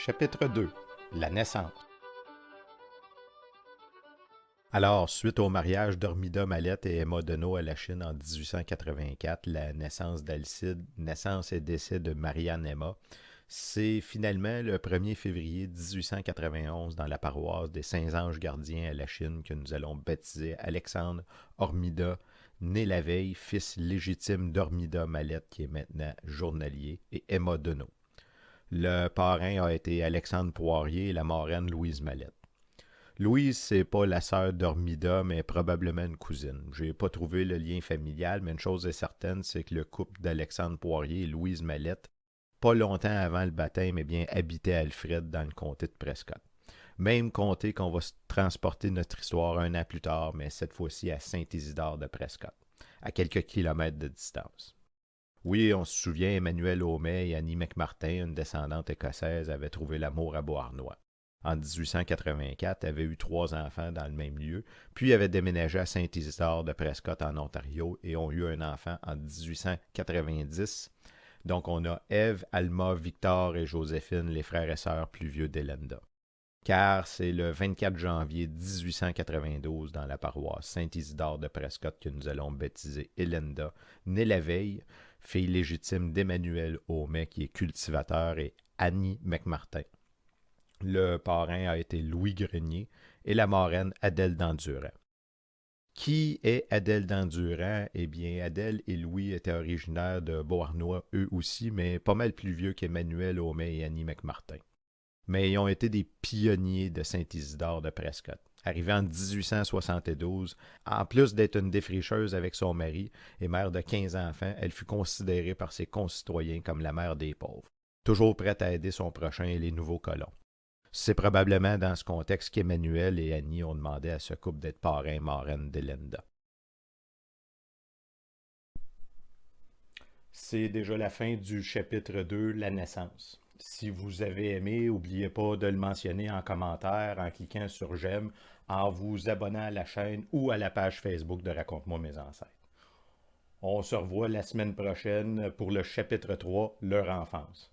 Chapitre 2. La naissance. Alors, suite au mariage d'Ormida Mallette et Emma Deneau à la Chine en 1884, la naissance d'Alcide, naissance et décès de Marianne Emma, c'est finalement le 1er février 1891 dans la paroisse des Saints-Anges gardiens à la Chine que nous allons baptiser Alexandre Ormida, né la veille, fils légitime d'Ormida Mallette qui est maintenant journalier, et Emma Deneau. Le parrain a été Alexandre Poirier et la marraine Louise Mallette. Louise, c'est pas la sœur d'Ormida, mais probablement une cousine. J'ai pas trouvé le lien familial, mais une chose est certaine, c'est que le couple d'Alexandre Poirier et Louise Mallette, pas longtemps avant le baptême, eh bien, habitait Alfred dans le comté de Prescott. Même comté qu'on va transporter notre histoire un an plus tard, mais cette fois-ci à Saint-Isidore de Prescott, à quelques kilomètres de distance. Oui, on se souvient, Emmanuel Aumet et Annie McMartin, une descendante écossaise, avaient trouvé l'amour à Beauharnois. En 1884, avaient eu 3 enfants dans le même lieu, puis avaient déménagé à Saint-Isidore de Prescott en Ontario et ont eu un enfant en 1890. Donc on a Ève, Alma, Victor et Joséphine, les frères et sœurs plus vieux d'Elenda. Car c'est le 24 janvier 1892 dans la paroisse Saint-Isidore de Prescott que nous allons baptiser Elenda, née la veille, fille légitime d'Emmanuel Aumet qui est cultivateur et Annie McMartin. Le parrain a été Louis Grenier et la marraine Adèle d'Endurant. Qui est Adèle d'Endurant? Eh bien, Adèle et Louis étaient originaires de Beauharnois eux aussi, mais pas mal plus vieux qu'Emmanuel Aumet et Annie McMartin. Mais ils ont été des pionniers de Saint-Isidore de Prescott. Arrivée en 1872, en plus d'être une défricheuse avec son mari et mère de 15 enfants, elle fut considérée par ses concitoyens comme la mère des pauvres, toujours prête à aider son prochain et les nouveaux colons. C'est probablement dans ce contexte qu'Emmanuel et Annie ont demandé à ce couple d'être parrain-marraine d'Elenda. C'est déjà la fin du chapitre 2, la naissance. Si vous avez aimé, n'oubliez pas de le mentionner en commentaire, en cliquant sur j'aime, en vous abonnant à la chaîne ou à la page Facebook de Raconte-moi mes ancêtres. On se revoit la semaine prochaine pour le chapitre 3, leur enfance.